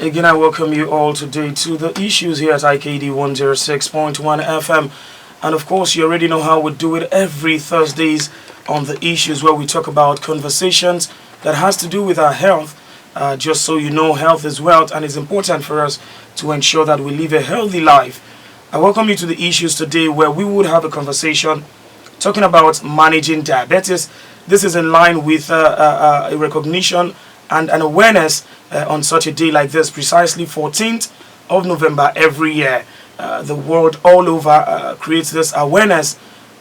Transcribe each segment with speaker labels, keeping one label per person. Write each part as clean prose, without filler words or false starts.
Speaker 1: Again, I welcome you all today to the issues here at IKD 106.1 FM. And of course, you already know how we do it every Thursdays on the issues where we talk about conversations that has to do with our health. Just so you know, health is wealth and it's important for us to ensure that we live a healthy life. I welcome you to the issues today where we would have a conversation talking about managing diabetes. This is in line with a recognition and an awareness on such a day like this, precisely 14th of November every year. The world all over creates this awareness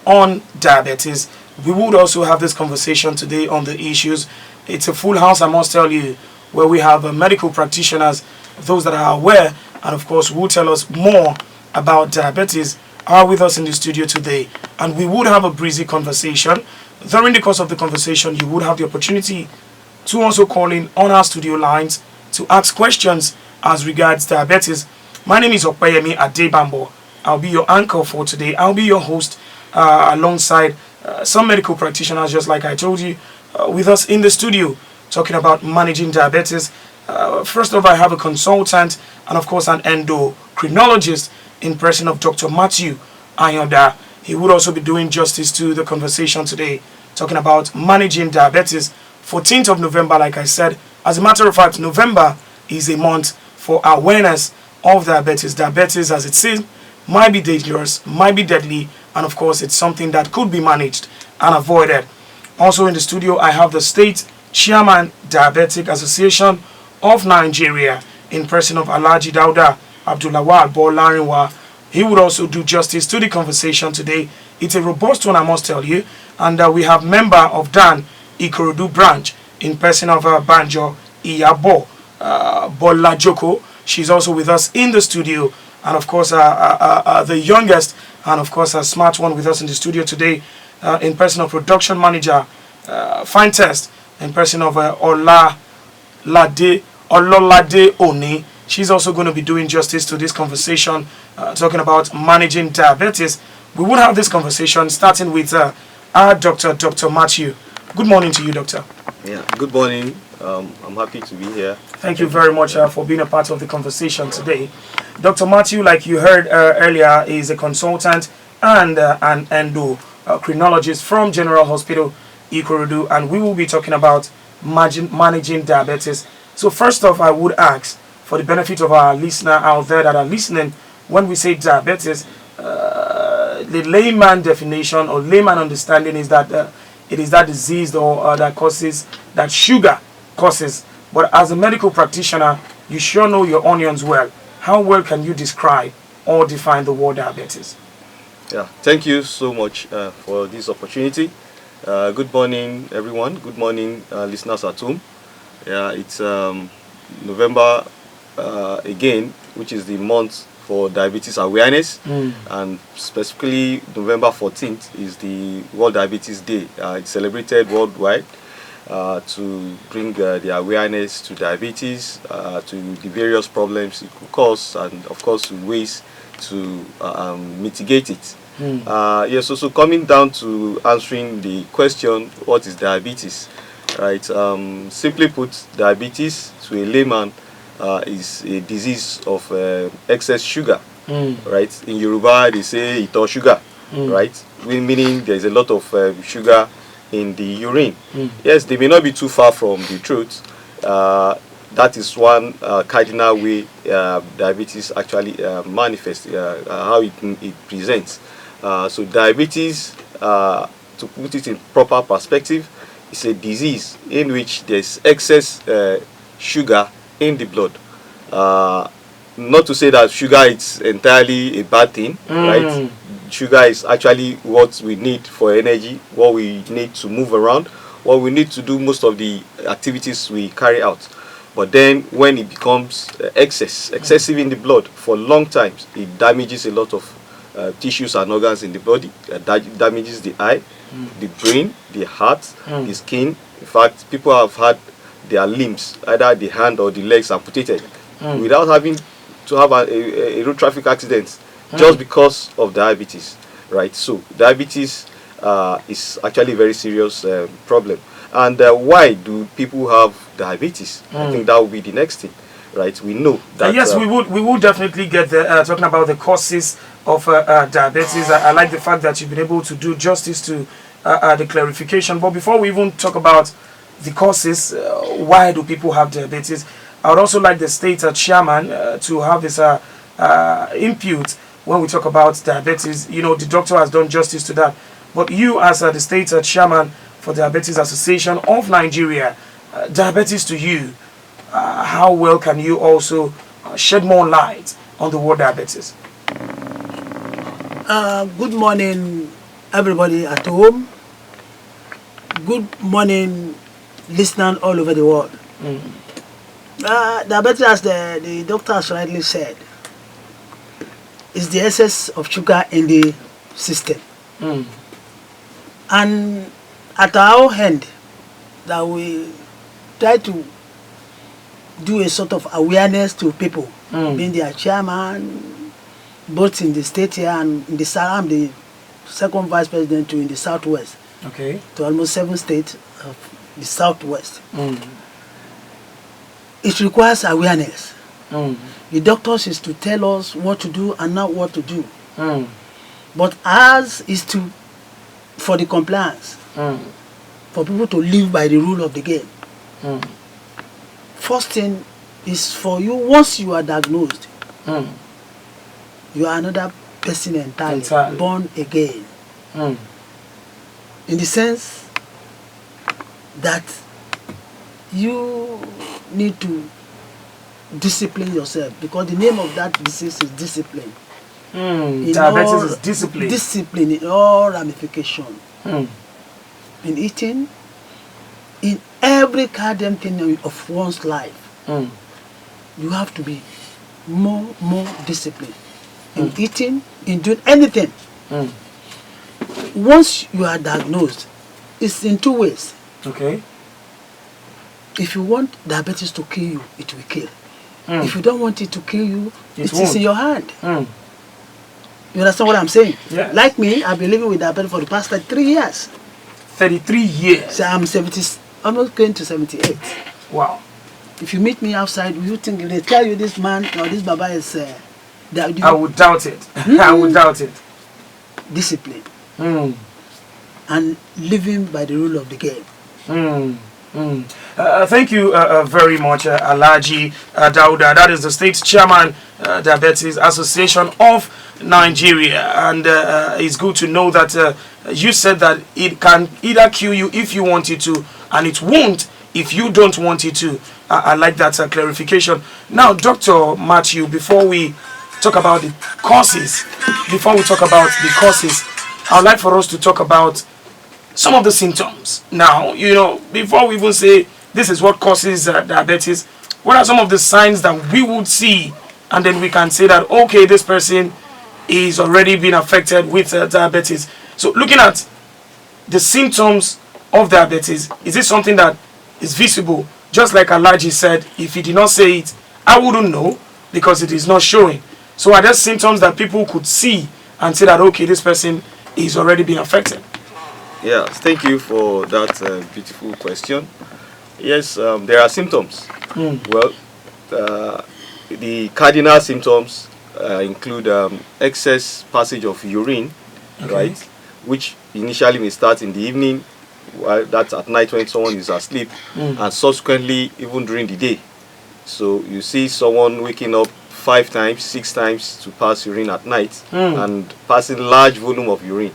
Speaker 1: on diabetes. We would also have this conversation today on the issues. It's a full house, I must tell you, where we have medical practitioners, those that are aware, and of course will tell us more about diabetes, are with us in the studio today. And we would have a breezy conversation. During the course of the conversation, you would have the opportunity to also call in on our studio lines to ask questions as regards diabetes. My name is Opeyemi Adebambo. I'll be your anchor for today. I'll be your host alongside some medical practitioners, just like I told you, with us in the studio talking about managing diabetes. First off, I have a consultant and of course an endocrinologist in person of Dr. Matthew Ayonda. He would also be doing justice to the conversation today, talking about managing diabetes. 14th of November, like I said. As a matter of fact, November is a month for awareness of diabetes. Diabetes, as it seems, might be dangerous, might be deadly, and of course, it's something that could be managed and avoided. Also in the studio, I have the State Chairman Diabetic Association of Nigeria in person of Alhaji Dauda Abdullawal Bolarinwa. He would also do justice to the conversation today. It's a robust one, I must tell you. And we have member of Dan Ikorodu branch in person of Banjo Iyabo Bolajoko. She's also with us in the studio. And of course, the youngest and of course a smart one with us in the studio today in person of production manager Fine Test in person of Ololade Oni. She's also going to be doing justice to this conversation, talking about managing diabetes. We will have this conversation starting with our doctor, Dr. Matthew. Good morning to you, doctor.
Speaker 2: Yeah, good morning. I'm happy to be here.
Speaker 1: Thank you very much for being a part of the conversation today. Dr. Matthew, like you heard earlier, is a consultant and an endocrinologist from General Hospital Ikorodu, and we will be talking about managing diabetes. So first off, I would ask, for the benefit of our listener out there that are listening, when we say diabetes, the layman definition or layman understanding is that it is that disease or that sugar causes. But as a medical practitioner, you sure know your onions well. How well can you describe or define the word diabetes?
Speaker 2: Yeah, thank you so much for this opportunity. Good morning, everyone. Good morning, listeners at home. Yeah, it's November again, which is the month for diabetes awareness, and specifically November 14th is the World Diabetes Day. It's celebrated worldwide to bring the awareness to diabetes, to the various problems it could cause, and of course ways to mitigate it. Yes, so coming down to answering the question, what is diabetes? Right. Simply put, diabetes to a layman is a disease of excess sugar, right? In Yoruba, they say ito sugar, right? Meaning there's a lot of sugar in the urine. Yes, they may not be too far from the truth. That is one cardinal way diabetes actually manifests, how it presents. So diabetes, to put it in proper perspective, is a disease in which there's excess sugar in the blood. Not to say that sugar is entirely a bad thing, right? Sugar is actually what we need for energy, what we need to move around, what we need to do most of the activities we carry out. But then when it becomes excessive in the blood for long times, it damages a lot of tissues and organs in the body. That damages the eye, the brain, the heart, the skin. In fact, people have had their limbs, either the hand or the legs, amputated without having to have a road traffic accident just because of diabetes, right? So diabetes is actually a very serious problem. And why do people have diabetes? I think that will be the next thing. right? We know that.
Speaker 1: Yes, we would definitely get there. Talking about the causes of diabetes, I like the fact that you've been able to do justice to the clarification. But before we even talk about the causes, why do people have diabetes? I would also like the state chairman to have his input when we talk about diabetes. You know, the doctor has done justice to that. But you, as the state chairman for Diabetes Association of Nigeria, diabetes to you, how well can you also shed more light on the word diabetes?
Speaker 3: Good morning, everybody at home. Good morning, listeners all over the world. Diabetes, as the doctor has rightly said, is the excess of sugar in the system. And at our end, that we try to do a sort of awareness to people, being their chairman, both in the state here and in the south. I'm the second vice president to in the southwest.
Speaker 1: Okay.
Speaker 3: To almost 7 states of the southwest. It requires awareness. The doctors is to tell us what to do and not what to do. But ours is to, for the compliance, for people to live by the rule of the game. First thing is for you, once you are diagnosed, you are another person entirely. Born again. In the sense that you need to discipline yourself, because the name of that disease is discipline.
Speaker 1: Diabetes is discipline.
Speaker 3: Discipline in all ramifications. In eating, in every goddamn thing of one's life, you have to be more disciplined. In eating, in doing anything. Once you are diagnosed, it's in 2 ways.
Speaker 1: Okay.
Speaker 3: If you want diabetes to kill you, it will kill. If you don't want it to kill you, it is in your hand. You understand what I'm saying?
Speaker 1: Yeah.
Speaker 3: Like me, I've been living with diabetes for the past 3 years.
Speaker 1: 33 years.
Speaker 3: So I'm 70, almost going to 78.
Speaker 1: Wow.
Speaker 3: If you meet me outside, will you think if they tell you this man or this Baba is
Speaker 1: I would doubt it. I would doubt it.
Speaker 3: Discipline. And living by the rule of the game.
Speaker 1: Thank you very much, Alhaji Dauda. That is the state chairman, Diabetes Association of Nigeria. And it's good to know that you said that it can either kill you if you want it to, and it won't if you don't want it to. I like that clarification. Now, Dr. Matthew, before we talk about the causes, I would like for us to talk about some of the symptoms. Now, you know, before we even say this is what causes diabetes, what are some of the signs that we would see, and then we can say that, okay, this person is already been affected with diabetes. So looking at the symptoms of diabetes, is it something that is visible? Just like Alhaji said, if he did not say it, I wouldn't know, because it is not showing. So are there symptoms that people could see and say that, okay, this person is already being affected?
Speaker 2: Yeah, thank you for that beautiful question. Yes, there are symptoms. Well, the cardinal symptoms include excess passage of urine, right, which initially may start in the evening, that's at night when someone is asleep, and subsequently even during the day. So you see someone waking up 5 times, 6 times to pass urine at night, and passing large volume of urine.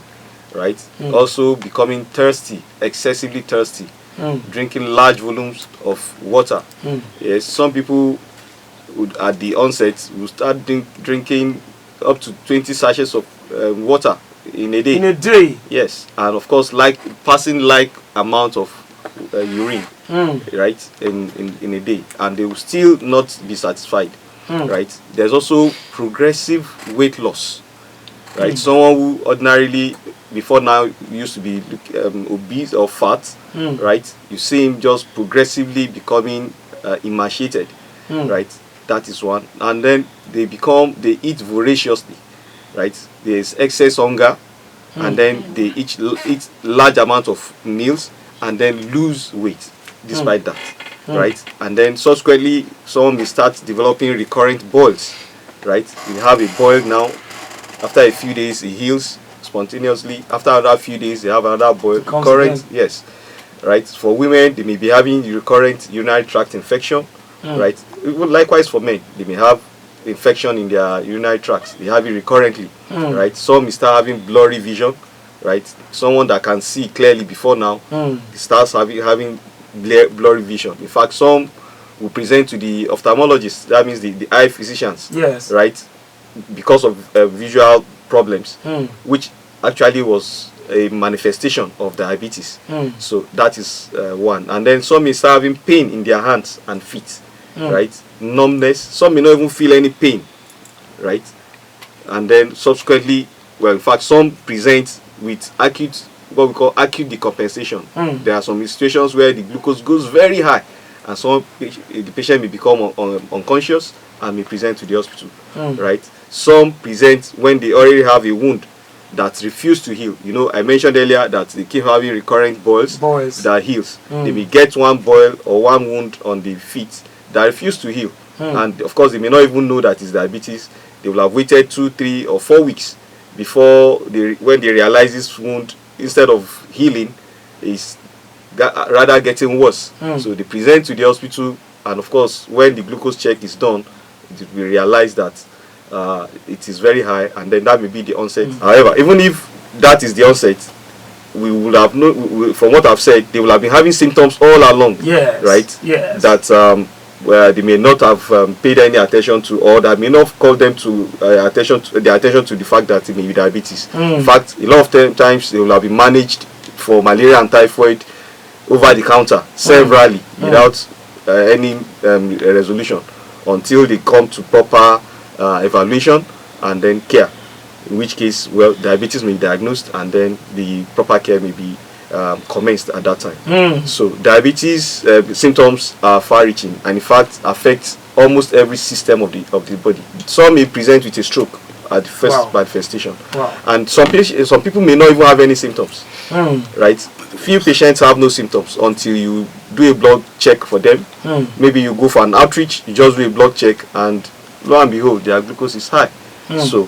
Speaker 2: Right? Also becoming thirsty, excessively thirsty, drinking large volumes of water. Yes, some people would, at the onset, will start drinking up to 20 sachets of water in a day.
Speaker 1: In a day?
Speaker 2: Yes, and of course, passing amount of urine, right, in a day, and they will still not be satisfied. Right? There's also progressive weight loss. Right? Someone who ordinarily before now used to be obese or fat, right? You see him just progressively becoming emaciated, right? That is one. And then they eat voraciously, right? There's excess hunger, and then they eat large amount of meals and then lose weight despite that, right? And then subsequently, someone may start developing recurrent boils, right? You have a boil now. After a few days, it heals spontaneously. After another few days, they have another boil. Recurrent, yes, right? For women, they may be having recurrent urinary tract infection, right? Likewise for men, they may have infection in their urinary tracts. They have it recurrently, right? Some may start having blurry vision, right? Someone that can see clearly before now starts having blurry vision. In fact, some will present to the ophthalmologist, that means the eye physicians,
Speaker 1: yes,
Speaker 2: right, because of visual problems, which actually was a manifestation of diabetes. So that is one. And then some may start having pain in their hands and feet, right? Numbness. Some may not even feel any pain, right? And then subsequently, well, in fact, some present with acute, what we call acute decompensation. There are some situations where the glucose goes very high, and the patient may become unconscious and may present to the hospital, right? Some present when they already have a wound that refuse to heal. You know, I mentioned earlier that they keep having recurrent boils that heals. They may get one boil or one wound on the feet that refuse to heal, and of course they may not even know that it's diabetes. They will have waited 2, 3, or 4 weeks before when they realize this wound, instead of healing, is rather getting worse. So they present to the hospital, and of course when the glucose check is done, we realize that it is very high, and then that may be the onset. However, even if that is the onset, we will have from what I've said, they will have been having symptoms all along,
Speaker 1: yes,
Speaker 2: right?
Speaker 1: Yes.
Speaker 2: That where they may not have paid any attention to, or that may not call them to attention to the fact that it may be diabetes. In fact, a lot of times they will have been managed for malaria and typhoid over the counter severally without any resolution, until they come to proper evaluation and then care, in which case, well, diabetes may be diagnosed and then the proper care may be commenced at that time. So diabetes symptoms are far-reaching, and in fact affect almost every system of the body. Some may present with a stroke at the first manifestation, and some people may not even have any symptoms, right? Few patients have no symptoms until you do a blood check for them. Maybe you go for an outreach, you just do a blood check, and lo and behold, their glucose is high. So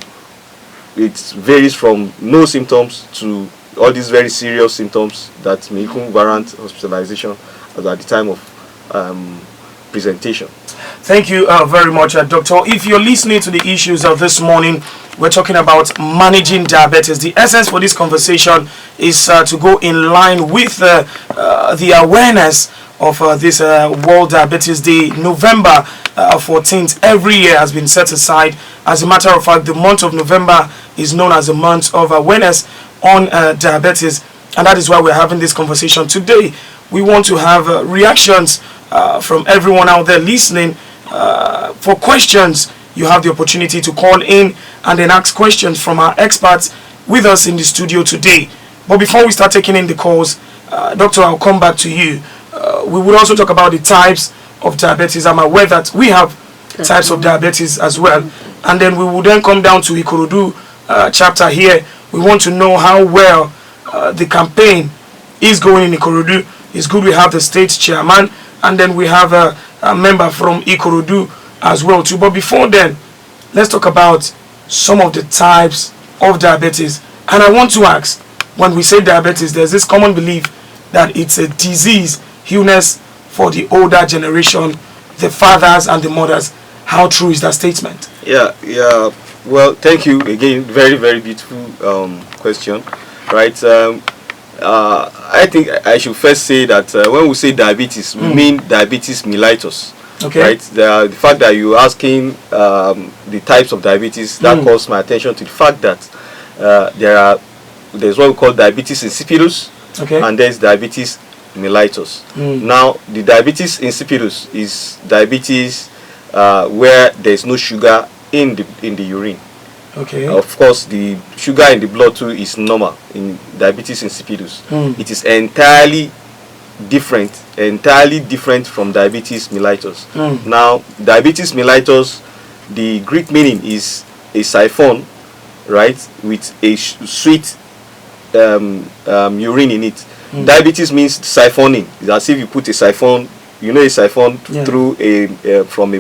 Speaker 2: it varies from no symptoms to all these very serious symptoms that may even warrant hospitalization at the time of presentation.
Speaker 1: Thank you very much, Doctor. If you're listening to the issues of this morning, we're talking about managing diabetes. The essence for this conversation is to go in line with the awareness of this World Diabetes Day. November 14th every year has been set aside. As a matter of fact, the month of November is known as a month of awareness on diabetes, and that is why we're having this conversation today. We want to have reactions from everyone out there listening. For questions, you have the opportunity to call in and then ask questions from our experts with us in the studio today. But before we start taking in the calls, Doctor, I'll come back to you. We will also talk about the types of diabetes. I'm aware that we have types of diabetes as well, and then we will then come down to Ikorodu chapter here. We want to know how well the campaign is going in Ikorodu. It's good we have the state chairman, and then we have a member from Ikorodu as well too. But before then, let's talk about some of the types of diabetes. And I want to ask, when we say diabetes, there's this common belief that it's a disease, illness for the older generation, the fathers and the mothers. How true is that statement?
Speaker 2: Yeah. Well, thank you again. Very, very beautiful question, right? I think I should first say that when we say diabetes, we mean diabetes mellitus.
Speaker 1: Okay.
Speaker 2: Right? The fact that you're asking the types of diabetes, that calls my attention to the fact that there's what we call diabetes insipidus, and there's diabetes mellitus. Now, the diabetes insipidus is diabetes where there's no sugar in the urine.
Speaker 1: Okay.
Speaker 2: Of course, the sugar in the blood too is normal in diabetes insipidus. It is entirely different from diabetes mellitus. Now, diabetes mellitus, the Greek meaning is a siphon, right, with a sweet urine in it. Diabetes means siphoning. It's as if you put a siphon you know, a siphon
Speaker 1: Yeah.
Speaker 2: through from a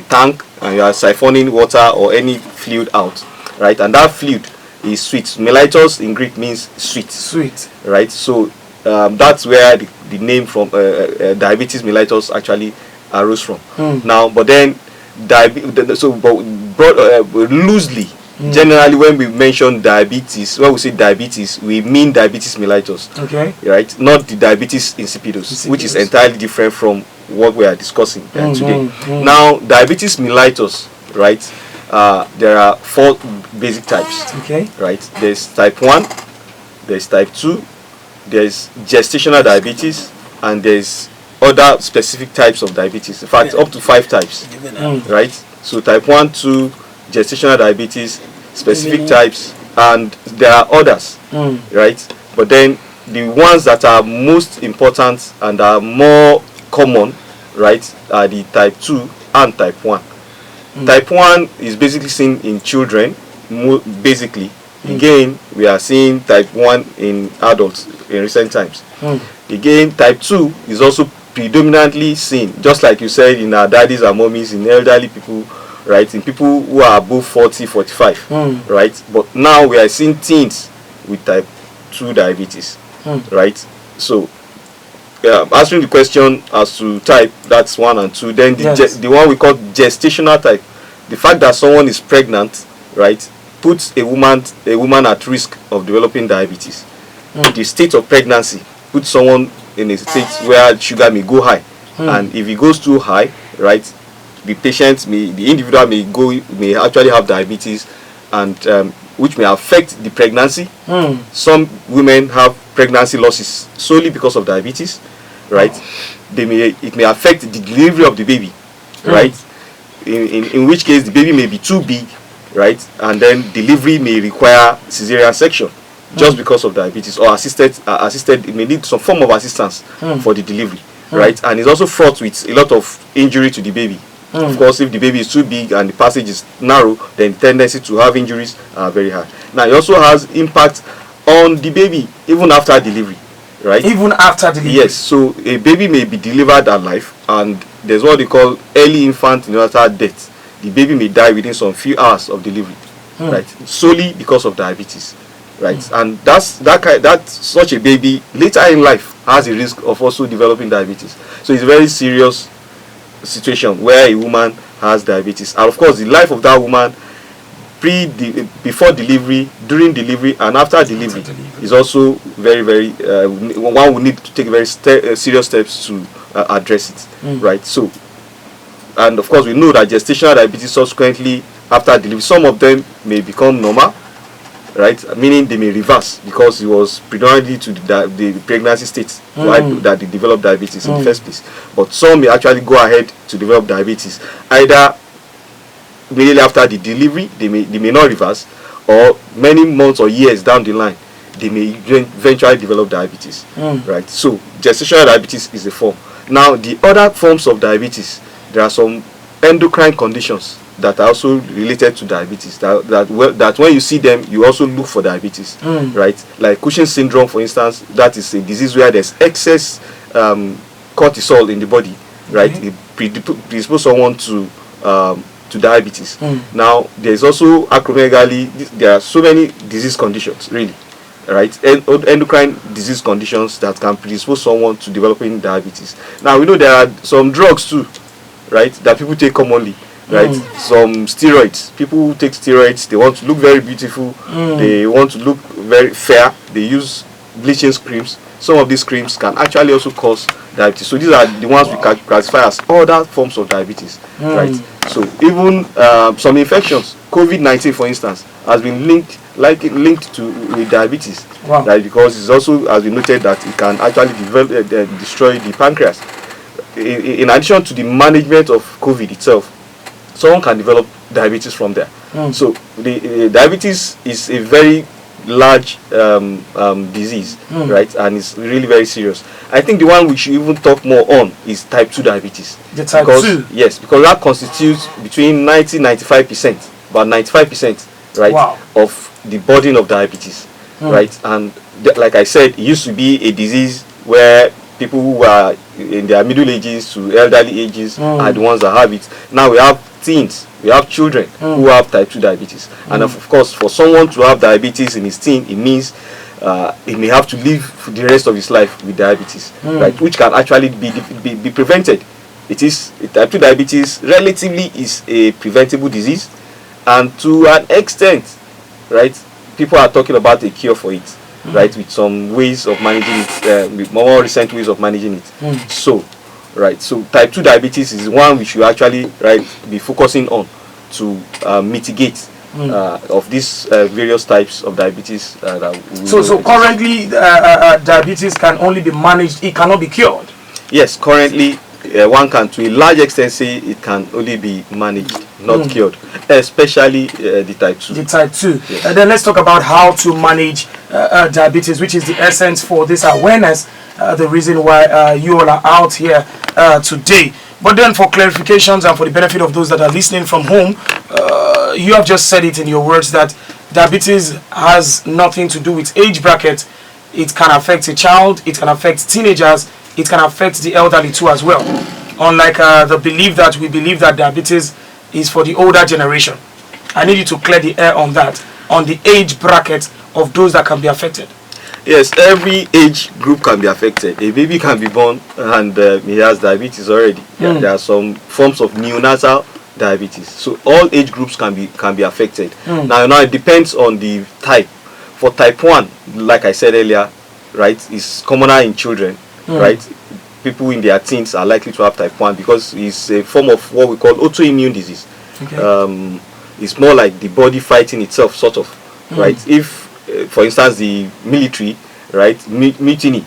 Speaker 2: tank, and you are siphoning water or any fluid out, right? And that fluid is sweet. Mellitus in Greek means sweet,
Speaker 1: Sweet.
Speaker 2: right? So that's where the name from diabetes mellitus actually arose from. Now, but then loosely, generally, when we mention diabetes, when we say diabetes, we mean diabetes mellitus,
Speaker 1: Okay.
Speaker 2: right? Not the diabetes insipidus, which is entirely different from what we are discussing today. Now, diabetes mellitus, right? There are 4 basic types,
Speaker 1: Okay.
Speaker 2: right? There's type 1, there's type 2, there's gestational diabetes, and there's other specific types of diabetes. In fact, up to 5 types, right? So type 1, 2, gestational diabetes, specific types, and there are others, right? But then the ones that are most important and are more common, right, are the type 2 and type 1. Type 1 is basically seen in children, basically. Again, we are seeing type 1 in adults in recent times. Again, type 2 is also predominantly seen, just like you said, in our daddies and mummies, in elderly people, right, in people who are above 40, 45, right? But now we are seeing teens with type 2 diabetes, right? So, answering the question as to type, that's 1 and 2. Then the one we call gestational type, the fact that someone is pregnant, right, puts a woman at risk of developing diabetes. The state of pregnancy puts someone in a state where sugar may go high, and if it goes too high, right, the individual may actually have diabetes, and which may affect the pregnancy. Some women have pregnancy losses solely because of diabetes, right? It may affect the delivery of the baby, right? In which case the baby may be too big, right? And then delivery may require cesarean section just because of diabetes, or assisted. It may need some form of assistance for the delivery, right? And it's also fraught with a lot of injury to the baby. Of course, if the baby is too big and the passage is narrow, then the tendency to have injuries are very high. Now, it also has impact on the baby even after delivery, right?
Speaker 1: Even after delivery.
Speaker 2: Yes. So a baby may be delivered alive, and there's what they call early infant neonatal death. The baby may die within some few hours of delivery, right? Solely because of diabetes, right? And such a baby later in life has a risk of also developing diabetes. So it's a very serious situation where a woman has diabetes, and of course the life of that woman before delivery, during delivery, and after delivery is also very, very one will need to take very serious steps to address it, right? So, and of course we know that gestational diabetes subsequently after delivery, some of them may become normal, right, meaning they may reverse because it was predominantly to the pregnancy state that they developed diabetes in the first place. But some may actually go ahead to develop diabetes either immediately after the delivery. They may not reverse, or many months or years down the line they may eventually develop diabetes, right? So gestational diabetes is a form. Now, the other forms of diabetes, there are some endocrine conditions that are also related to diabetes, that when you see them you also look for diabetes, right? Like Cushing syndrome, for instance. That is a disease where there's excess cortisol in the body, right? It predisposes someone to diabetes. Now, there's also acromegaly. There are so many disease conditions, really, right? Endocrine disease conditions that can predispose someone to developing diabetes. Now, we know there are some drugs too, right, that people take commonly, right? Some steroids. People who take steroids, they want to look very beautiful, they want to look very fair, they use bleaching creams. Some of these creams can actually also cause diabetes. So these are the ones we can classify as other forms of diabetes, right? So even some infections, COVID-19 for instance, has been linked with diabetes, right? Because it's also, as we noted, that it can actually destroy the pancreas. In addition to the management of COVID itself, someone can develop diabetes from there. So the diabetes is a very large disease, right? And it's really very serious. I think the one we should even talk more on is type 2 diabetes.
Speaker 1: The type 2?
Speaker 2: Yes, because that constitutes between 90-95%, about 95%, right, of the burden of diabetes, right? And like I said, it used to be a disease where people who are in their middle ages to elderly ages are the ones that have it. Now we have teens, we have children who have type 2 diabetes. And of course, for someone to have diabetes in his teen, it means he may have to live for the rest of his life with diabetes, right? Which can actually be prevented. It is type 2 diabetes relatively is a preventable disease, and to an extent, right, people are talking about a cure for it, right, with some ways of managing it, with more recent ways of managing it. So type 2 diabetes is one we should actually, right, be focusing on to mitigate of these various types of diabetes.
Speaker 1: So currently, diabetes can only be managed; it cannot be cured.
Speaker 2: Yes, currently one can, to a large extent, say it can only be managed, not cured, especially the type 2.
Speaker 1: The type 2.
Speaker 2: Yes.
Speaker 1: Then let's talk about how to manage diabetes, which is the essence for this awareness, the reason why you all are out here today. But then for clarifications and for the benefit of those that are listening from home, you have just said it in your words that diabetes has nothing to do with age bracket. It can affect a child, it can affect teenagers, it can affect the elderly too as well. Unlike the belief that we believe that diabetes is for the older generation. I need you to clear the air on that, on the age bracket of those that can be affected.
Speaker 2: Yes, every age group can be affected. A baby can be born and he has diabetes already. There are some forms of neonatal diabetes. So all age groups can be affected. Now it depends on the type. For type 1, like I said earlier, right, is commoner in children, right? People in their teens are likely to have type 1 because it's a form of what we call autoimmune disease. Okay. It's more like the body fighting itself, sort of, right? If, for instance, the military, right, mutiny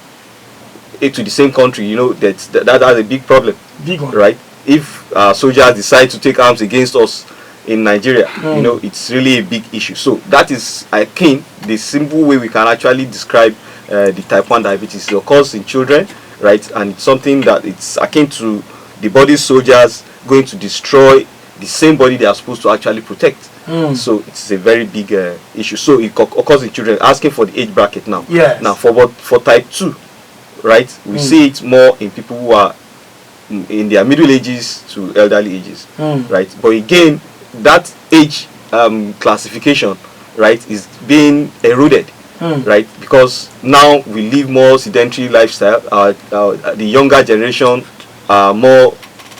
Speaker 2: to the same country, you know, that's a big problem.
Speaker 1: Big one.
Speaker 2: Right? If soldiers decide to take arms against us in Nigeria, you know, it's really a big issue. So that is, I think, the simple way we can actually describe the type 1 diabetes. It occurs in children, right, and it's something that it's akin to the body soldiers going to destroy the same body they are supposed to actually protect. So it's a very big issue. So it occurs in children. Asking for the age bracket now.
Speaker 1: Yes.
Speaker 2: Now for type 2, right, we see it more in people who are in their middle ages to elderly ages, right? But again, that age classification, right, is being eroded, right, because now we live more sedentary lifestyle. The younger generation are more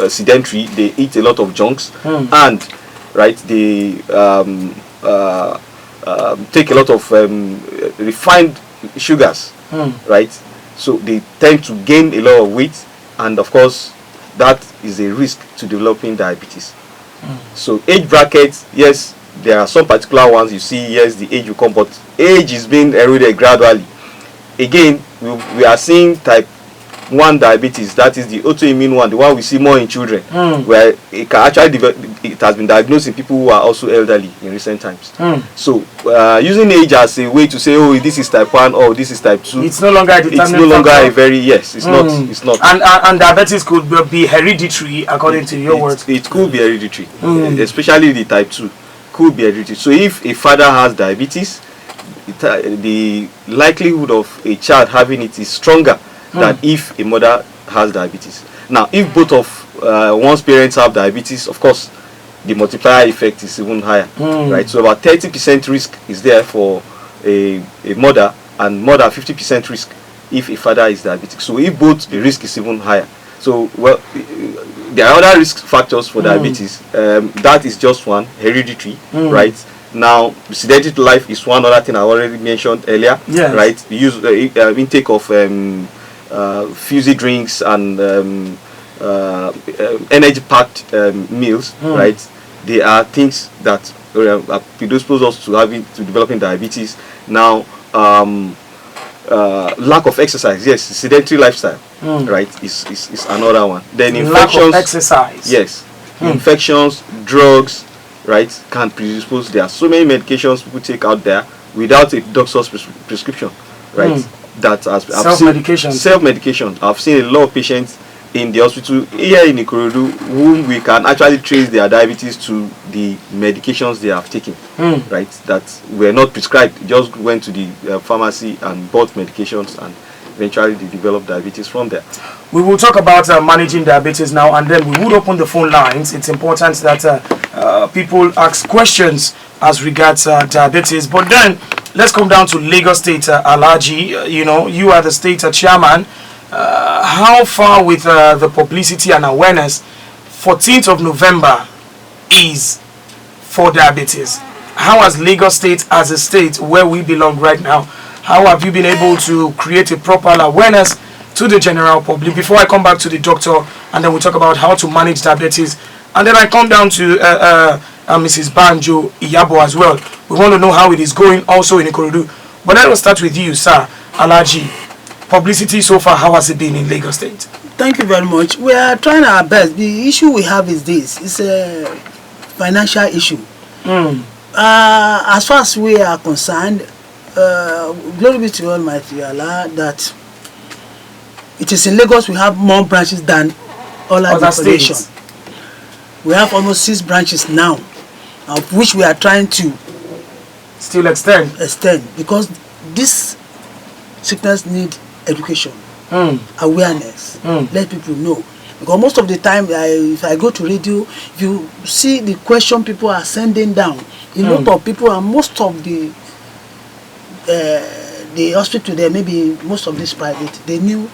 Speaker 2: sedentary. They eat a lot of junks, and right, they take a lot of refined sugars, right, so they tend to gain a lot of weight, and of course that is a risk to developing diabetes. So age brackets, yes, there are some particular ones you see, yes, the age will come, but age is being eroded gradually. Again, we are seeing type 1 diabetes, that is the autoimmune one, the one we see more in children, where it can actually develop. It has been diagnosed in people who are also elderly in recent times. So using age as a way to say, oh, this is type 1 or this is type 2,
Speaker 1: it's no longer a determinant
Speaker 2: it's no longer
Speaker 1: factor.
Speaker 2: a very, yes, it's not, it's not.
Speaker 1: And diabetes could be hereditary, according to your words.
Speaker 2: It could be hereditary, especially the type 2 could be hereditary. So if a father has diabetes, the likelihood of a child having it is stronger than if a mother has diabetes. Now, if both of one's parents have diabetes, of course, the multiplier effect is even higher, right? So about 30% risk is there for a mother, and more than 50% risk if a father is diabetic. So if both, the risk is even higher. So, well, there are other risk factors for diabetes. That is just one, hereditary, right? Now, sedentary life is one other thing I already mentioned earlier, right? The use intake of fizzy drinks and energy-packed meals, right? They are things that predispose us to developing diabetes. Now, lack of exercise, yes, sedentary lifestyle, right, is another one. Then infections,
Speaker 1: lack of exercise,
Speaker 2: yes, infections, drugs, right, can predispose. There are so many medications people take out there without a doctor's prescription, right? That has self-medication. I've seen a lot of patients in the hospital here in Ikorodu whom we can actually trace their diabetes to the medications they have taken, right, that were not prescribed. Just went to the pharmacy and bought medications, and eventually they develop diabetes from there.
Speaker 1: We will talk about managing diabetes now, and then we would open the phone lines. It's important that people ask questions as regards diabetes. But then, let's come down to Lagos State, Alhaji. You are the state chairman. How far with the publicity and awareness 14th of November is for diabetes? How has Lagos State, as a state where we belong right now, how have you been able to create a proper awareness to the general public? Before I come back to the doctor, and then we talk about how to manage diabetes, and then I come down to Mrs. Banjo Iyabo as well. We want to know how it is going also in Ikorodu. But let us start with you, sir, Alhaji. Publicity so far, how has it been in Lagos State?
Speaker 3: Thank you very much. We are trying our best. The issue we have is this. It's a financial issue. As far as we are concerned, glory be to Almighty Allah, that it is in Lagos we have more branches than all other states. We have almost 6 branches now, of which we are trying to
Speaker 1: still extend,
Speaker 3: because this sickness need education, awareness, let people know. Because most of the time, if I go to radio, you see the question people are sending down. A lot of people, and most of the hospital there, maybe most of this private, they knew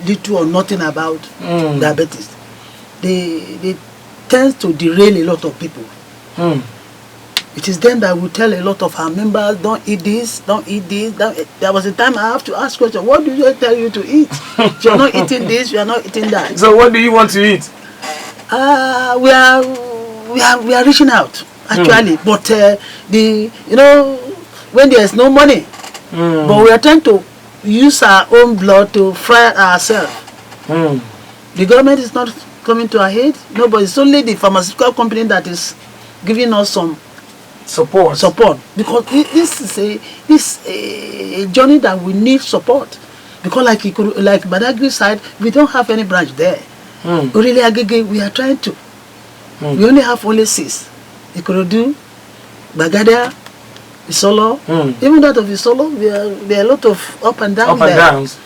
Speaker 3: little or nothing about diabetes. They tend to derail a lot of people. It is then that we tell a lot of our members, don't eat this, don't eat this. There was a time I have to ask questions, what do they tell you to eat? You are not eating this, you are not eating that.
Speaker 1: So what do you want to eat?
Speaker 3: We are reaching out, actually. But when there is no money, but we are trying to use our own blood to fry ourselves. The government is not coming to our aid. Nobody. It's only the pharmaceutical company that is giving us some support, because this is a journey that we need support. Because like Badagry side, we don't have any branch there. Really, Agege, we are trying to. We only have only 6. Ikorodu, Bagada, Isolo. Even that of Isolo, there are a lot of up and downs.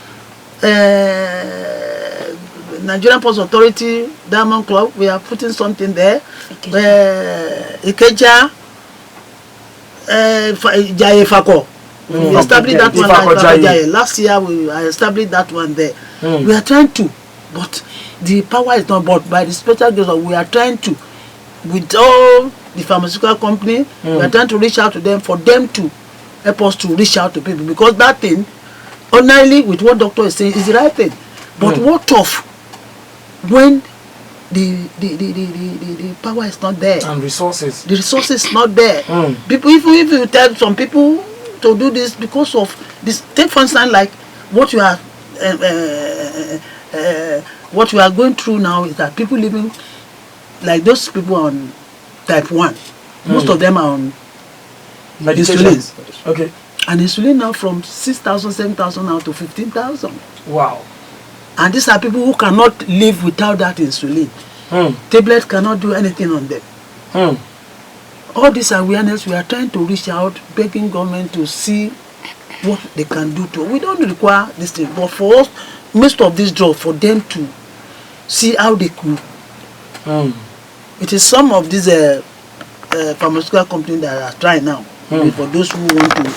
Speaker 3: Nigerian Post Authority, Diamond Club, we are putting something there. Ikeja, Jaye Fako. We established that one like last year. I established that one there. We are trying to, but the power is not bought by the special grace. We are trying to, with all the pharmaceutical company, we are trying to reach out to them for them to help us to reach out to people, because that thing, ordinarily, with what doctor is saying, is the right thing. But what of when the power is not there
Speaker 1: and resources?
Speaker 3: The resources is not there. People, if you tell some people to do this because of this, take for instance like what you are going through now, is that people living like those people on type 1, most of them are on insulin.
Speaker 1: Okay.
Speaker 3: And insulin now from 6,000, 7,000 now to 15,000.
Speaker 1: Wow.
Speaker 3: And these are people who cannot live without that insulin. Tablets cannot do anything on them. All this awareness, we are trying to reach out, begging government to see what they can do to. We don't require this thing, but for us, most of these drugs, for them to see how they could. It is some of these pharmaceutical companies that are trying now. For those who want to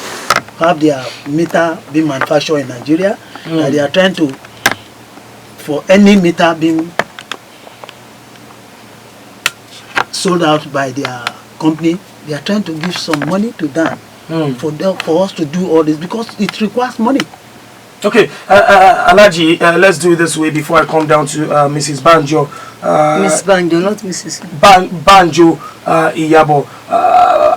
Speaker 3: have their meter being manufactured in Nigeria, they are trying to, for any meter being sold out by their company, they are trying to give some money to them for us to do all this, because it requires money.
Speaker 1: Okay, Alhaji, let's do it this way before I come down to Mrs. Banjo.
Speaker 4: Miss Banjo, not Mrs.
Speaker 1: Banjo Iyabo.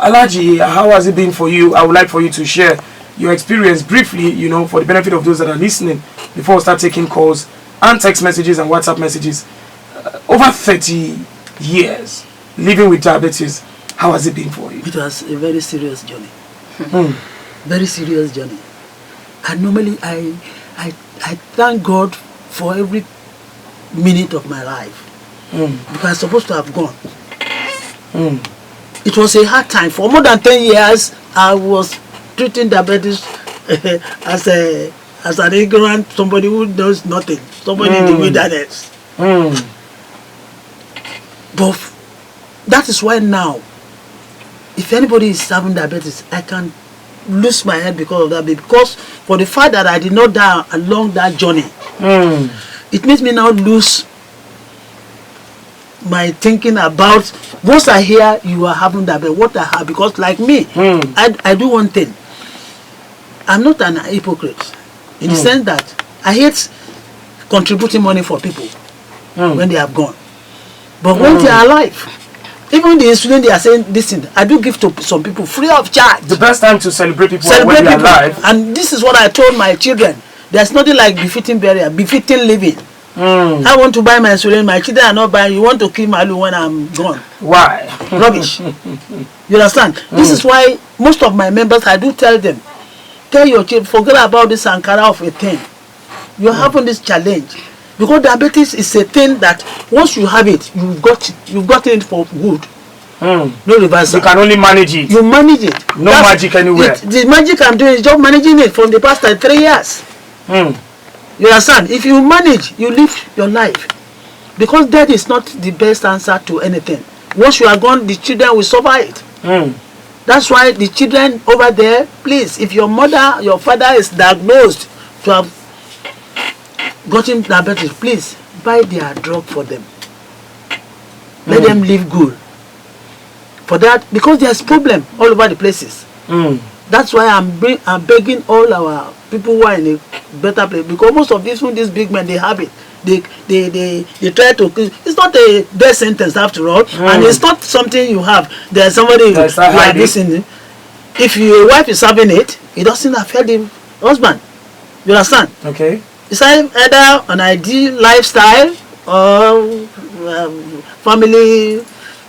Speaker 1: Alhaji, how has it been for you? I would like for you to share your experience briefly, for the benefit of those that are listening, before we start taking calls and text messages and WhatsApp messages. Over 30 years living with diabetes, how has it been for you?
Speaker 3: It was a very serious journey. Very serious journey. And normally I thank God for every minute of my life. Because I'm supposed to have gone. It was a hard time. For more than 10 years, I was treating diabetes as as an ignorant, somebody who knows nothing, somebody in the wilderness. But that is why now, if anybody is having diabetes, I can lose my head because of that. Because for the fact that I did not die along that journey, it makes me now lose my thinking about, once I hear you are having diabetes, what I have. Because like me, I do one thing. I'm not an hypocrite in the sense that I hate contributing money for people when they have gone. But when they are alive, even the insulin they are saying, listen, I do give to some people free of charge.
Speaker 1: The best time to celebrate people when they are alive.
Speaker 3: And this is what I told my children. There's nothing like befitting burial, befitting living. I want to buy my insulin, my children are not buying. You want to kill Malu when I'm gone.
Speaker 1: Why?
Speaker 3: Rubbish. You understand? This is why most of my members, I do tell them, tell your children, forget about this Ankara of a thing. You're having this challenge. Because diabetes is a thing that once you have it, you've got it for good. No reversal.
Speaker 1: You can only manage it.
Speaker 3: You manage it.
Speaker 1: No magic anywhere.
Speaker 3: The magic I'm doing is just managing it from the past 3 years. You understand? If you manage, you live your life. Because death is not the best answer to anything. Once you are gone, the children will suffer it. That's why the children over there, please, if your mother, your father is diagnosed to have gotten diabetes, please buy their drug for them. Let them live good. For that, because there's problem all over the places. That's why I'm begging all our people who are in a better place, because most of these big men, they have it. They try to. It's not a death sentence after all, and it's not something you have. There's somebody who are listening. If your wife is having it, it doesn't affect the husband. You understand?
Speaker 1: Okay.
Speaker 3: It's either an ideal lifestyle or family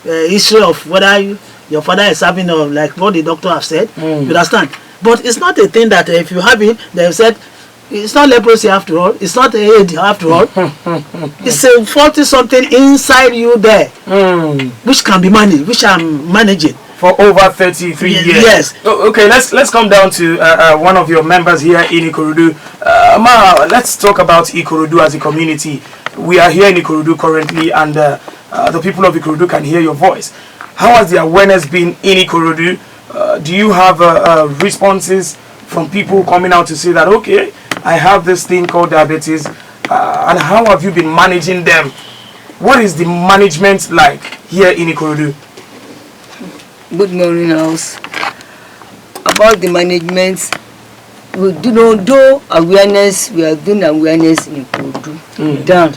Speaker 3: history of whether your father is having, or like what the doctor have said. You understand? But it's not a thing that if you have it, they've said it's not leprosy after all. It's not AIDS after all. It's a faulty something inside you there, which can be managed, which I'm managing.
Speaker 1: For over 33 years.
Speaker 3: Yes.
Speaker 1: Okay, let's come down to one of your members here in Ikorodu. Ma, let's talk about Ikorodu as a community. We are here in Ikorodu currently, and the people of Ikorodu can hear your voice. How has the awareness been in Ikorodu? Do you have responses from people coming out to say that, okay, I have this thing called diabetes, and how have you been managing them? What is the management like here in Ikorodu?
Speaker 4: Good morning, house. About the management, we do not do awareness. We are doing awareness in Ikorodu. Done.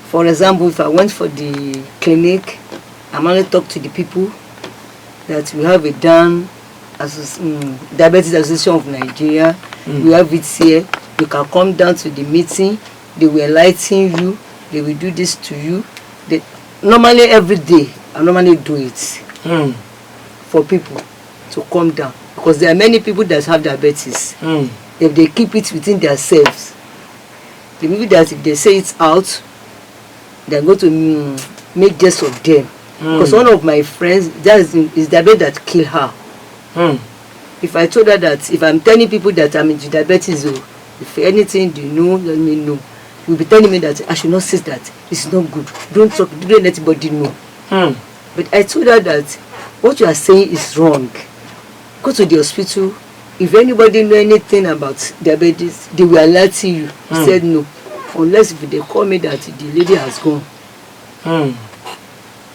Speaker 4: For example, if I went for the clinic, I'm only talk to the people that we have it done as Diabetes Association of Nigeria. We have it here. You can come down to the meeting. They will enlighten you. They will do this to you. Normally every day, I normally do it for people to come down, because there are many people that have diabetes. If they keep it within themselves, the people that if they say it out, they're going to make jest of them. Because one of my friends, that is diabetes that killed her. If I told her that, if I'm telling people that I'm into diabetes, if anything you know, let me know. You'll be telling me that I should not say that. It's not good. Don't talk, don't let anybody know. But I told her that what you are saying is wrong. Go to the hospital. If anybody know anything about diabetes, they will alert you. He said no. Unless if they call me that the lady has gone.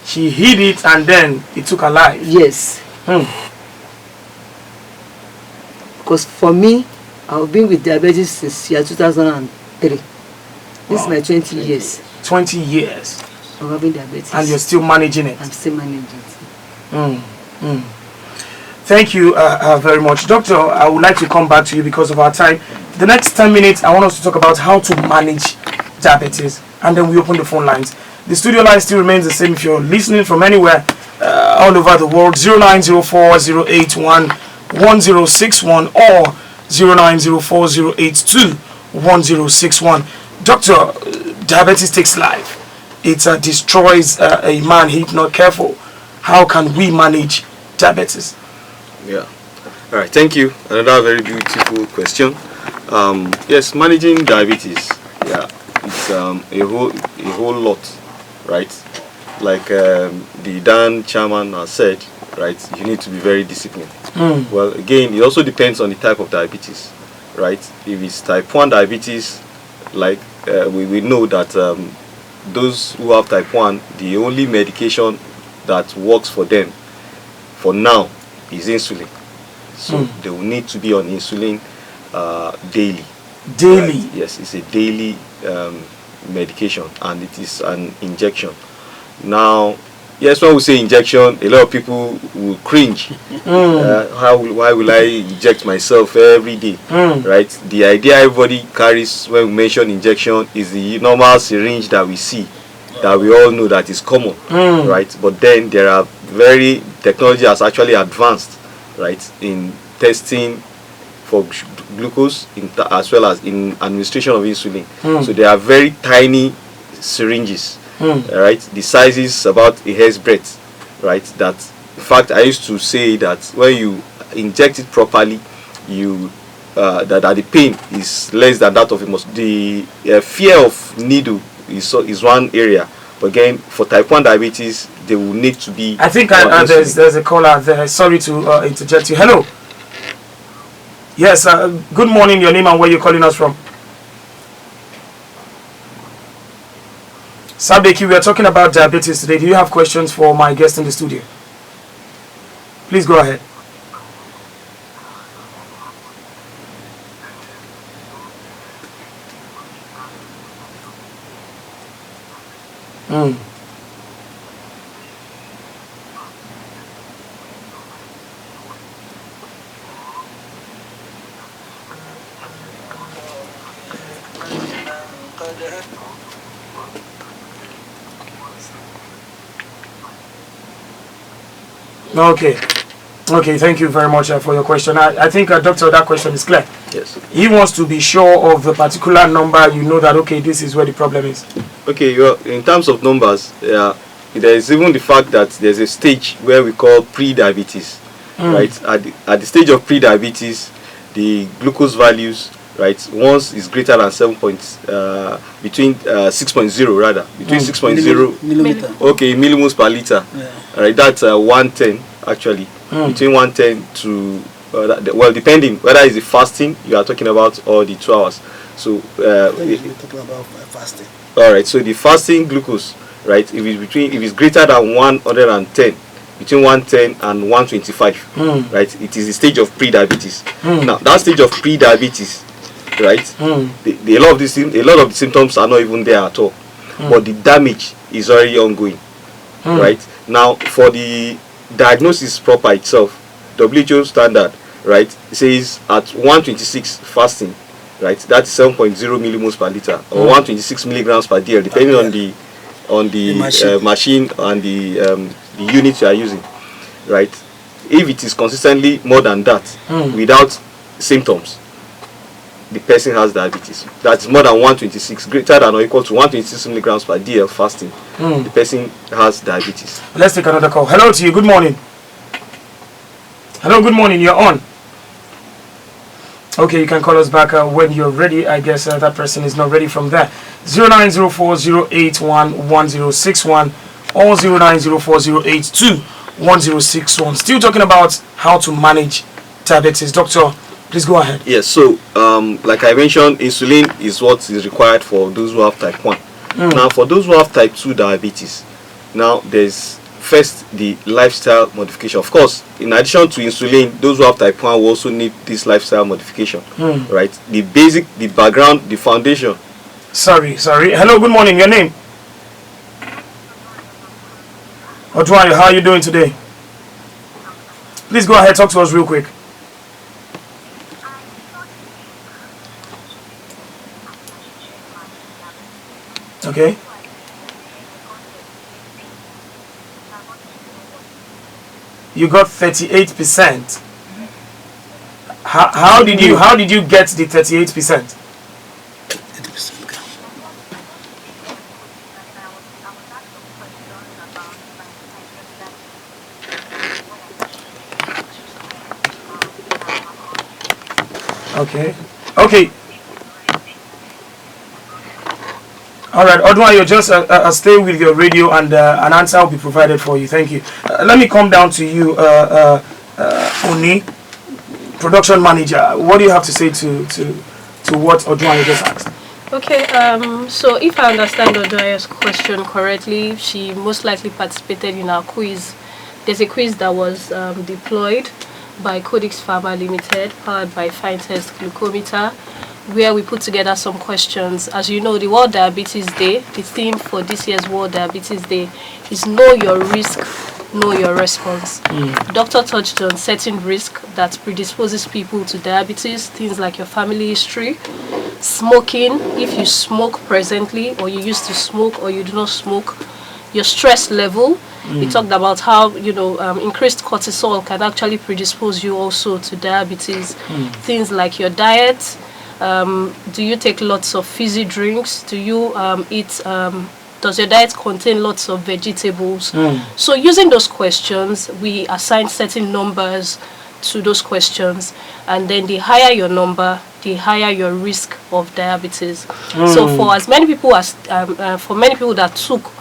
Speaker 1: She hid it and then it took her life.
Speaker 4: Yes. Because for me, I've been with diabetes since year 2003. This is my 20 years.
Speaker 1: 20 years.
Speaker 4: Of having diabetes.
Speaker 1: And you're still managing it.
Speaker 4: I'm still managing it.
Speaker 1: Thank you very much. Doctor, I would like to come back to you because of our time. The next 10 minutes, I want us to talk about how to manage diabetes. And then we open the phone lines. The studio line still remains the same if you're listening from anywhere all over the world. 0904-081-1061 or 0904-082-1061. Doctor, diabetes takes life. It destroys a man if not careful. How can we manage diabetes?
Speaker 2: Yeah. All right. Thank you. Another very beautiful question. Yes, managing diabetes. Yeah, it's a whole lot, right? Like the Dan chairman has said, right? You need to be very disciplined. Well, again, it also depends on the type of diabetes, right? If it's type 1 diabetes, like we know that those who have type 1, the only medication that works for them for now is insulin. So they will need to be on insulin daily.
Speaker 1: Daily.
Speaker 2: Right? Yes, it's a daily medication, and it is an injection. Now, yes, when we say injection, a lot of people will cringe. Why will I inject myself every day? Right? The idea everybody carries when we mention injection is the normal syringe that we see, that we all know that is common, right? But then there are technology has actually advanced, right, in testing for glucose as well as in administration of insulin. So there are very tiny syringes, right? The size is about a hair's breadth, right? That, in fact, I used to say that when you inject it properly, that the pain is less than that of a muscle. The fear of needle is one area. But again, for type 1 diabetes, they will need to be.
Speaker 1: I think there's a caller there. Sorry to interject you. Hello. Yes. Good morning. Your name and where you're calling us from. Sabeki, we are talking about diabetes today. Do you have questions for my guest in the studio? Please go ahead. Okay, thank you very much for your question. I think, Doctor, that question is clear.
Speaker 2: Yes.
Speaker 1: He wants to be sure of the particular number, you know that, okay, this is where the problem is.
Speaker 2: Okay, well, in terms of numbers, there is even the fact that there's a stage where we call pre-diabetes, right? At the stage of pre-diabetes, the glucose values, right, once is greater than between 6.0 rather, between 6.0
Speaker 3: millimeter.
Speaker 2: Okay, millimoles per liter.
Speaker 3: Yeah.
Speaker 2: Right, that's 110 actually, between 110 to well, depending whether it's the fasting you are talking about or the 2 hours. So
Speaker 3: You're talking about fasting.
Speaker 2: all right, so the fasting glucose, right, if it's greater than 110, between 110 and 125, right, it is the stage of pre-diabetes. Now that stage of pre-diabetes, right, a lot of the symptoms are not even there at all, but the damage is already ongoing, right? Now for the diagnosis proper itself, WHO standard, right, says at 126 fasting, right, that's 7.0 millimoles per liter or 126 milligrams per dl, depending on the machine and the unit you are using, right? If it is consistently more than that without symptoms, the person has diabetes. That's more than 126, greater than or equal to 126 milligrams per dl fasting. The person has diabetes.
Speaker 1: Let's take another call. Hello to you. Good morning. Hello, good morning. You're on. Okay, you can call us back when you're ready. I guess that person is not ready from there. 0904-081-1061 or 0904-082-1061. Still talking about how to manage diabetes. Doctor, please go ahead.
Speaker 2: Yes, so like I mentioned, insulin is what is required for those who have type 1. Now for those who have type 2 diabetes, now there's first the lifestyle modification. Of course, in addition to insulin, those who have type 1 will also need this lifestyle modification, right? The basic, the background, the foundation.
Speaker 1: Sorry. Hello, good morning. Your name? Odwai, how are you doing today? Please go ahead, talk to us real quick. Okay. You got 38%. How did you get the 38%? Okay. Okay. All right, Odwan, you just stay with your radio, and an answer will be provided for you. Thank you. Let me come down to you, Oni, production manager. What do you have to say to what Odwan just asked?
Speaker 5: Okay, so if I understand Odoya's question correctly, she most likely participated in our quiz. There's a quiz that was deployed by Codex Pharma Limited, powered by Finetest Glucometer, where we put together some questions. As you know, the World Diabetes Day, the theme for this year's World Diabetes Day is Know Your Risk, Know Your Response. Doctor touched on certain risk that predisposes people to diabetes, things like your family history, smoking, if you smoke presently, or you used to smoke, or you do not smoke, your stress level. We talked about how, increased cortisol can actually predispose you also to diabetes. Things like your diet. Do you take lots of fizzy drinks? Do you eat, does your diet contain lots of vegetables? So using those questions, we assign certain numbers to those questions, and then the higher your number, the higher your risk of diabetes. So for as many people as, for many people that took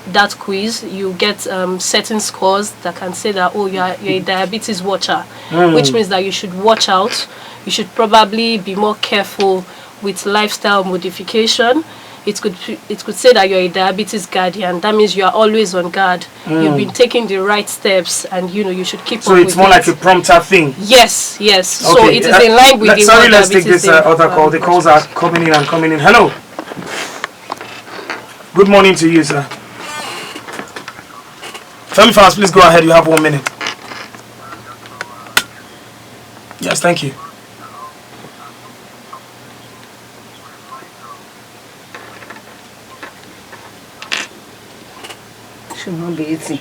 Speaker 5: that quiz, you get certain scores that can say that, oh, you're a diabetes watcher, which means that you should watch out. You should probably be more careful with lifestyle modification. It could say that you're a diabetes guardian. That means you are always on guard. You've been taking the right steps, and you should keep up with it. So
Speaker 1: it's more like a prompter thing.
Speaker 5: Yes. Okay. So it is in line with the
Speaker 1: sorry, let's take
Speaker 5: diabetes
Speaker 1: this other call. The calls are coming in and coming in. Hello. Good morning to you, sir. Tell me fast, please go ahead. You have 1 minute. Yes, thank you.
Speaker 4: Should not be easy.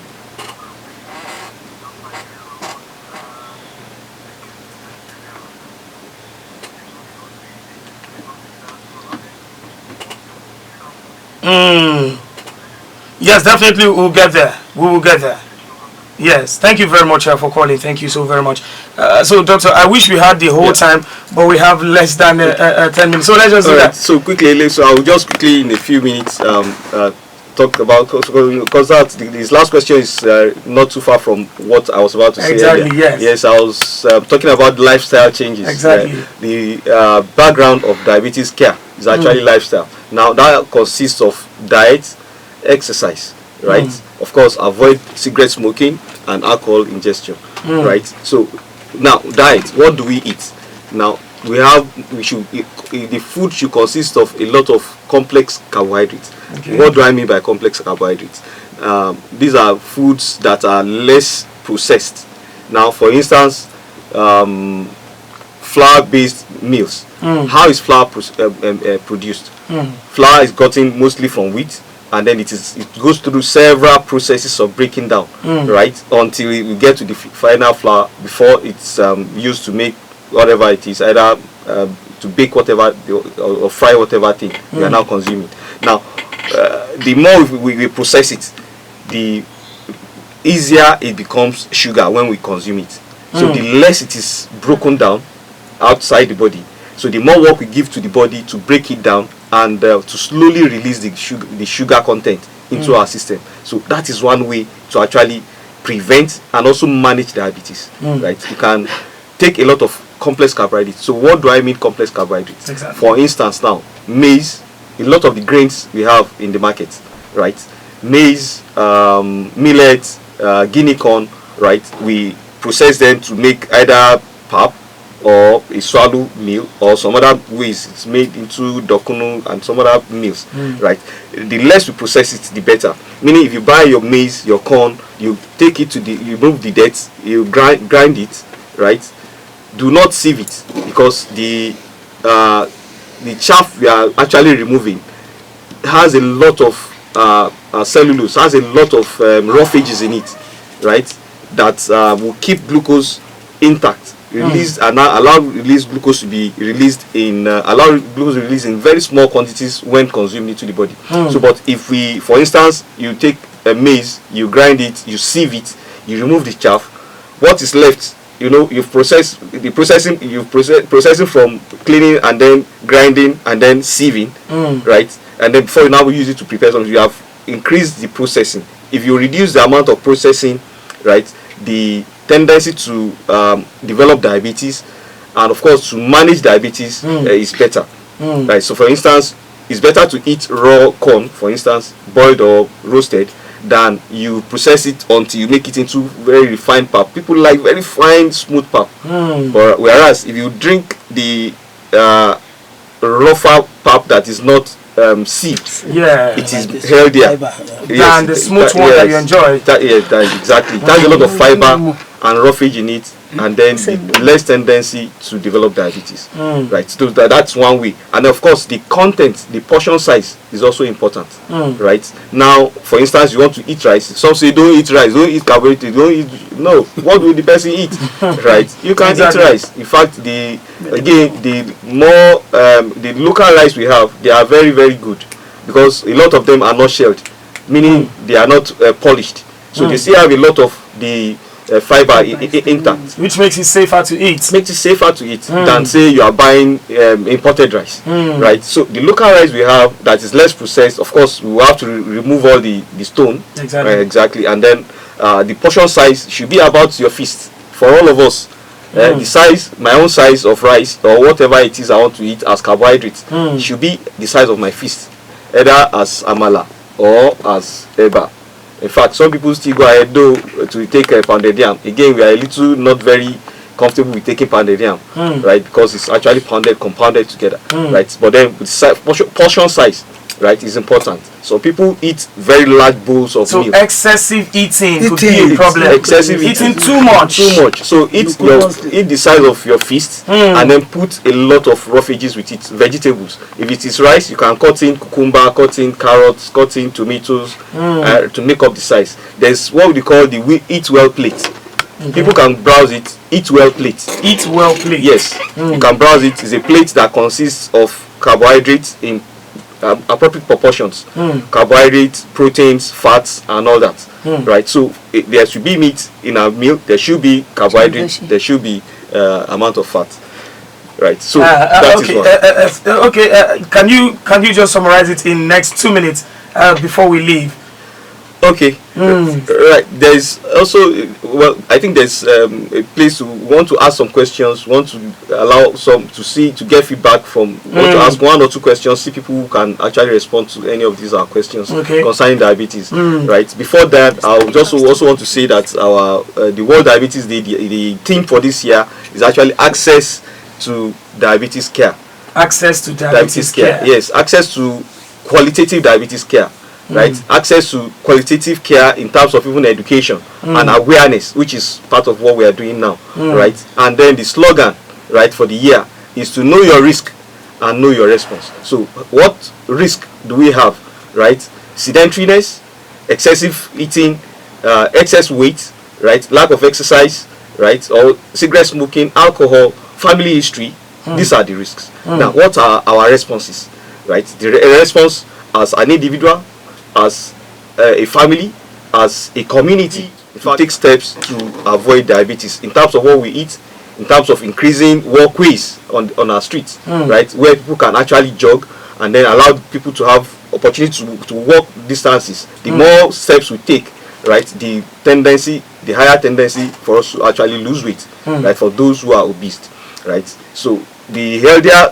Speaker 1: Yes, definitely we'll get there. We will get there. Yes, thank you very much for calling. Thank you so very much. So, Doctor, I wish we had the whole time, but we have less than 10 minutes. So let's just do that.
Speaker 2: So quickly, so I'll just quickly in a few minutes talk about, because this last question is not too far from what I was about to say.
Speaker 1: Exactly, yes.
Speaker 2: Yes, I was talking about lifestyle changes.
Speaker 1: Exactly.
Speaker 2: The background of diabetes care is actually lifestyle. Now, that consists of diet, exercise, right? Of course, avoid cigarette smoking and alcohol ingestion, right? So, now, diet, what do we eat? Now, the food should consist of a lot of complex carbohydrates. Okay. What do I mean by complex carbohydrates? These are foods that are less processed. Now, for instance, flour-based meals. How is flour produced? Flour is gotten mostly from wheat, and then it goes through several processes of breaking down, right, until we get to the final flour before it's used to make whatever it is, either to bake whatever or fry whatever thing we are now consuming. Now, the more we process it, the easier it becomes sugar when we consume it. So the less it is broken down outside the body. So the more work we give to the body to break it down and to slowly release the sugar content into our system. So that is one way to actually prevent and also manage diabetes. Right? You can take a lot of complex carbohydrates. So what do I mean complex carbohydrates?
Speaker 1: Exactly.
Speaker 2: For instance, now maize, a lot of the grains we have in the market, right? Maize, millet, guinea corn, right? We process them to make either pap or a swallow meal, or some other ways it's made into dokunu and some other meals, right? The less we process it, the better. Meaning, if you buy your maize, your corn, you take it to you remove the dirt, you grind it, right? Do not sieve it, because the chaff we are actually removing has a lot of cellulose, has a lot of roughages in it, right? That will keep glucose intact. Release and allow glucose to be released in very small quantities when consumed into the body. So, but if we, for instance, you take a maize, you grind it, you sieve it, you remove the chaff, what is left you've processed the processing, processing from cleaning and then grinding and then sieving, right? And then before you now use it to prepare something, you have increased the processing. If you reduce the amount of processing, right, the tendency to develop diabetes and of course to manage diabetes is better, right? So for instance, it's better to eat raw corn, for instance, boiled or roasted, than you process it until you make it into very refined pap. People like very fine, smooth pap. Whereas if you drink the rougher pap that is not sieved, it is healthier
Speaker 1: than the smooth one that you enjoy.
Speaker 2: Exactly. It has a lot of fiber and roughage in it, and then the less tendency to develop diabetes. Right. So that's one way. And of course, the content, the portion size is also important. Right. Now, for instance, you want to eat rice. Some say don't eat rice, don't eat carbohydrates, don't eat. No. What will the person eat? Right. You can't eat rice. In fact, the local rice we have, they are very, very good because a lot of them are not shelled, meaning they are not polished. So they still have a lot of the fiber intact,
Speaker 1: which makes it safer to eat.
Speaker 2: Makes it safer to eat than say you are buying imported rice, right? So the local rice we have that is less processed, of course, we will have to remove all the stone. Exactly, and then the portion size should be about your fist for all of us. The size, my own size of rice or whatever it is I want to eat as carbohydrates should be the size of my fist, either as amala or as eba. In fact, some people still go ahead though to take pounded yam. Again, we are a little not very comfortable with taking pounded yam, right? Because it's actually compounded together, right? But then portion size, right, is important. So people eat very large bowls of meal.
Speaker 1: So excessive eating could be a problem.
Speaker 2: Excessive
Speaker 1: eating too much.
Speaker 2: So eat the size of your fist and then put a lot of roughages with it. Vegetables. If it is rice, you can cut in cucumber, cut in carrots, cut in tomatoes to make up the size. There's what we call the eat well plate. People can browse it. Eat well plate.
Speaker 1: Eat well plate.
Speaker 2: Yes, you can browse it. It's a plate that consists of carbohydrates in appropriate proportions, carbohydrates, proteins, fats, and all that. Right. So there should be meat in a meal. There should be carbohydrates. There should be amount of fat. Right. So that is one.
Speaker 1: Can you just summarize it in next 2 minutes before we leave?
Speaker 2: Okay. Right. There's also, well, I think there's a place to want to ask some questions, want to allow some to get feedback from, want to ask 1 or 2 questions, see people who can actually respond to any of these questions concerning diabetes. Right. Before that, I would also want to say that our the World Diabetes Day, the theme for this year is actually access to diabetes care.
Speaker 1: Access to diabetes care.
Speaker 2: Yes, access to qualitative diabetes care. Right, access to qualitative care in terms of even education and awareness, which is part of what we are doing now. Right, and then the slogan, right, for the year is to know your risk and know your response. So what risk do we have? Right, sedentariness, excessive eating, excess weight, right, lack of exercise, right, or cigarette smoking, alcohol, family history. These are the risks. Now, what are our responses? Right, the response as an individual, as a family, as a community, to take steps to avoid diabetes in terms of what we eat, in terms of increasing walkways on our streets, right, where people can actually jog and then allow people to have opportunity to walk distances. The more steps we take, right, the higher tendency for us to actually lose weight, right, for those who are obese, right. So the healthier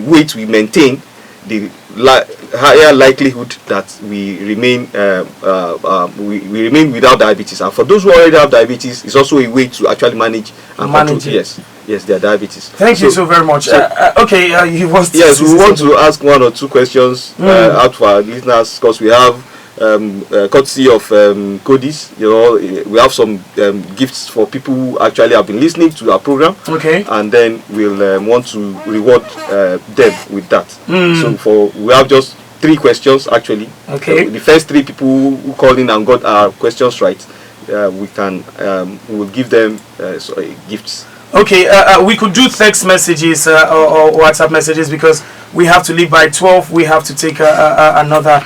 Speaker 2: weight we maintain, the higher likelihood that we remain we remain without diabetes. And for those who already have diabetes, it's also a way to actually manage and control. Yes, their diabetes.
Speaker 1: Thank you so very much. You want to
Speaker 2: we want to ask 1 or 2 questions out for our listeners, because we have courtesy of Codis, we have some gifts for people who actually have been listening to our program. And then we'll want to reward them with that. So we have just 3 questions actually. The first 3 people who called in and got our questions right, we will give them gifts.
Speaker 1: We could do text messages or WhatsApp messages, because we have to leave by 12. We have to take another.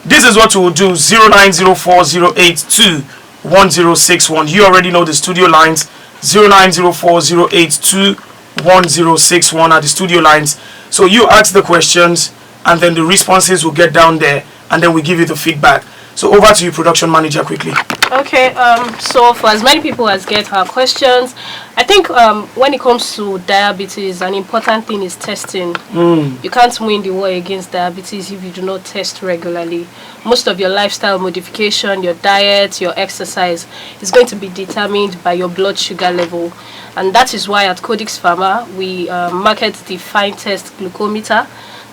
Speaker 1: This is what we will do: 090408211061. You already know the studio lines. 0904-082-1061 are the studio lines. So you ask the questions, and then the responses will get down there, and then we give you the feedback. So over to you, production manager, quickly.
Speaker 5: Okay, so for as many people as get our questions, I think when it comes to diabetes, an important thing is testing. You can't win the war against diabetes if you do not test regularly. Most of your lifestyle modification, your diet, your exercise is going to be determined by your blood sugar level. And that is why at Codex Pharma, we market the Fine Test Glucometer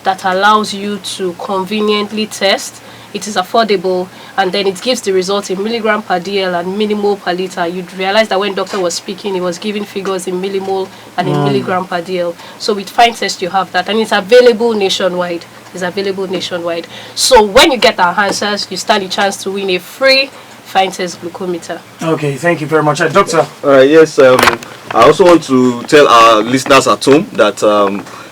Speaker 5: that allows you to conveniently test. It is affordable, and then it gives the results in milligram per DL and millimole per liter. You'd realize that when doctor was speaking, he was giving figures in millimole and in milligram per DL. So with Fine Test, you have that, and it's available nationwide. So when you get our answers, you stand a chance to win a free Fine Test Glucometer.
Speaker 1: Okay, thank you very much. Doctor?
Speaker 2: Yes, I also want to tell our listeners at home that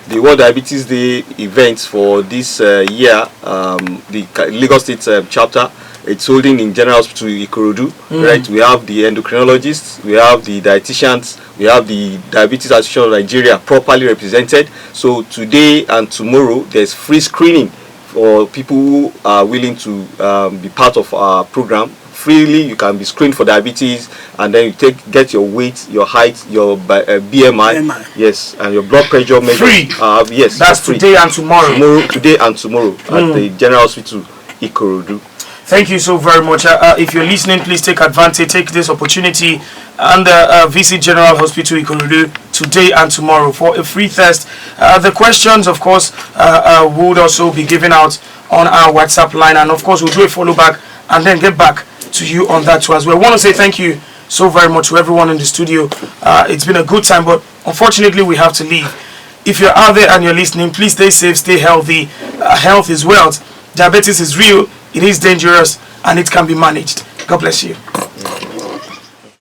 Speaker 2: the World Diabetes Day event for this year, the Lagos State chapter, it's holding in General Hospital Ikorodu, right? We have the endocrinologists, we have the dietitians, we have the Diabetes Association of Nigeria properly represented. So today and tomorrow, there's free screening for people who are willing to be part of our program. Freely, you can be screened for diabetes, and then you get your weight, your height, your BMI, yes, and your blood pressure measure.
Speaker 1: Free.
Speaker 2: Yes,
Speaker 1: that's free. Today and tomorrow.
Speaker 2: Today and tomorrow at the General Hospital Ikorodu.
Speaker 1: Thank you so very much. If you're listening, please take this opportunity, and visit General Hospital Ikorodu today and tomorrow for a free test. The questions, of course, would also be given out on our WhatsApp line, and of course, we'll do a follow back and then get back to you on that too as well. I want to say thank you so very much to everyone in the studio. It's been a good time, but unfortunately we have to leave. If you're out there and you're listening, please stay safe, stay healthy. Health is wealth. Diabetes is real, it is dangerous, and it can be managed. God bless you.